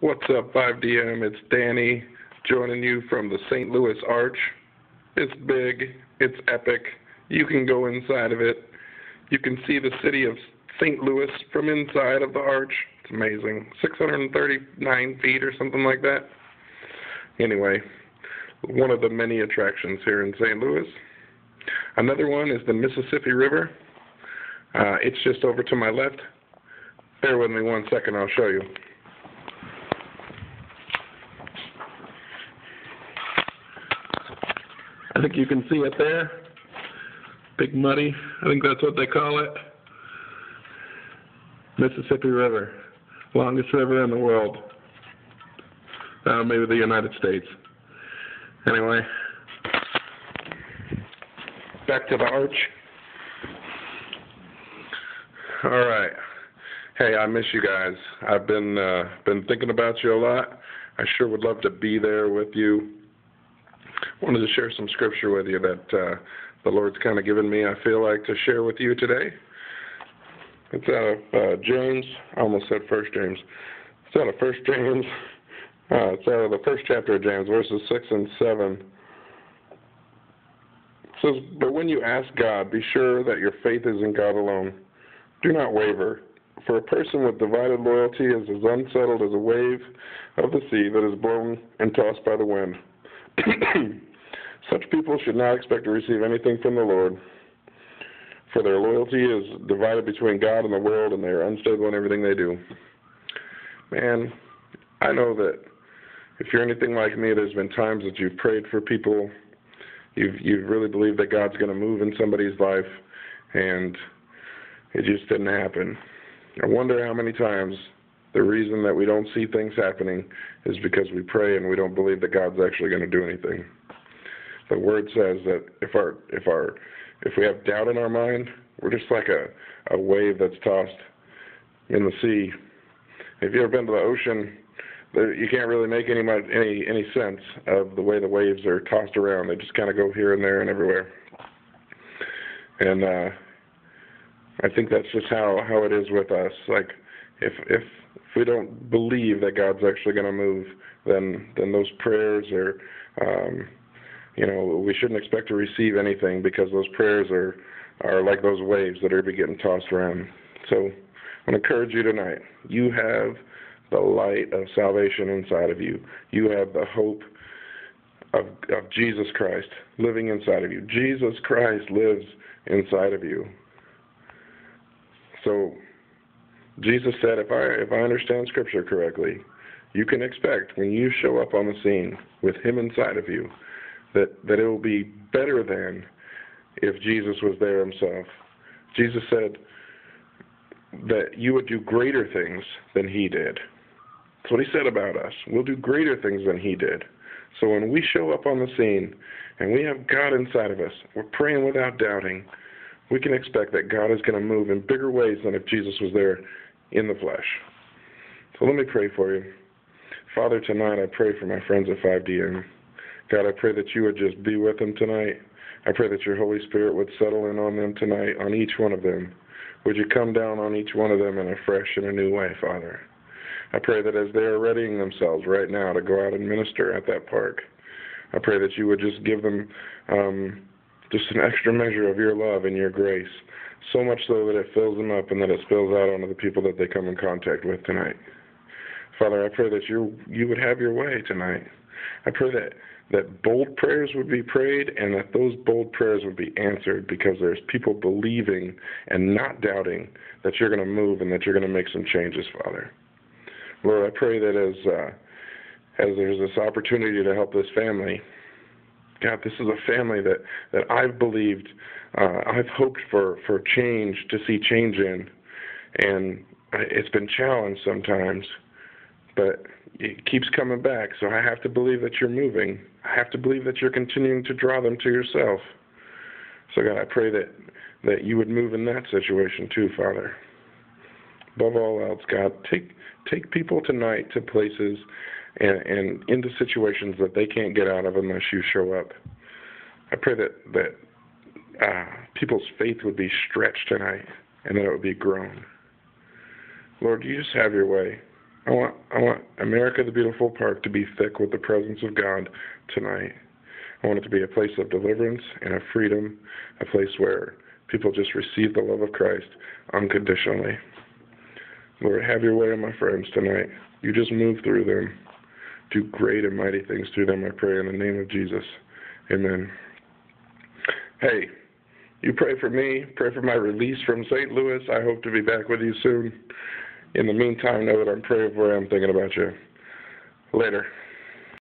What's up, 5DM? It's Danny joining you from the St. Louis Arch. It's big. It's epic. You can go inside of it. You can see the city of St. Louis from inside of the arch. It's amazing. 639 feet or something like that. Anyway, one of the many attractions here in St. Louis. Another one is the Mississippi River. It's just over to my left. Bear with me 1 second, I'll show you. I think you can see it there. Big muddy. I think that's what they call it. Mississippi River. Longest river in the world. Maybe the United States. Anyway. Back to the arch. Alright. Hey, I miss you guys. I've been thinking about you a lot. I sure would love to be there with you. Wanted to share some scripture with you that the Lord's kind of given me, I feel like, to share with you today. It's out of James. I almost said 1 James. It's out of 1 James. It's out of the first chapter of James, verses 6 and 7. It says, "But when you ask God, be sure that your faith is in God alone. Do not waver. For a person with divided loyalty is as unsettled as a wave of the sea that is blown and tossed by the wind. Such people should not expect to receive anything from the Lord, for their loyalty is divided between God and the world, and they are unstable in everything they do." Man, I know that if you're anything like me, there's been times that you've prayed for people, you've really believed that God's going to move in somebody's life, and it just didn't happen. I wonder how many times the reason that we don't see things happening is because we pray and we don't believe that God's actually going to do anything. The Word says that if we have doubt in our mind, we're just like a wave that's tossed in the sea. If you've ever been to the ocean, you can't really make any sense of the way the waves are tossed around. They just kind of go here and there and everywhere. And I think that's just how it is with us. Like if we don't believe that God's actually going to move, then those prayers are, we shouldn't expect to receive anything, because those prayers are like those waves that are getting tossed around. So I want to encourage you tonight. You have the light of salvation inside of you. You have the hope of Jesus Christ living inside of you. Jesus Christ lives inside of you. So Jesus said, if I understand Scripture correctly, you can expect when you show up on the scene with Him inside of you, that it will be better than if Jesus was there Himself. Jesus said that you would do greater things than He did. That's what He said about us. We'll do greater things than He did. So when we show up on the scene and we have God inside of us, we're praying without doubting, we can expect that God is going to move in bigger ways than if Jesus was there in the flesh. So let me pray for you. Father, tonight I pray for my friends at 5DM. God, I pray that you would just be with them tonight. I pray that your Holy Spirit would settle in on them tonight, on each one of them. Would you come down on each one of them in a fresh and a new way, Father? I pray that as they are readying themselves right now to go out and minister at that park, I pray that you would just give them just an extra measure of your love and your grace, so much so that it fills them up and that it spills out onto the people that they come in contact with tonight. Father, I pray that you would have your way tonight. I pray that bold prayers would be prayed, and that those bold prayers would be answered, because there's people believing and not doubting that you're going to move and that you're going to make some changes, Father. Lord, I pray that as there's this opportunity to help this family, God, this is a family that I've believed, I've hoped for change, to see change in, and it's been challenged sometimes, but it keeps coming back, so I have to believe that you're moving. I have to believe that you're continuing to draw them to yourself. So God, I pray that you would move in that situation too, Father. Above all else, God, take people tonight to places and into situations that they can't get out of unless you show up. I pray that people's faith would be stretched tonight, and that it would be grown. Lord, you just have your way. I want America, the beautiful park, to be thick with the presence of God tonight. I want it to be a place of deliverance and of freedom, a place where people just receive the love of Christ unconditionally. Lord, have your way in my friends tonight. You just move through them. Do great and mighty things through them, I pray, in the name of Jesus. Amen. Hey, you pray for me. Pray for my release from St. Louis. I hope to be back with you soon. In the meantime, know that I'm praying for you. I'm thinking about you. Later.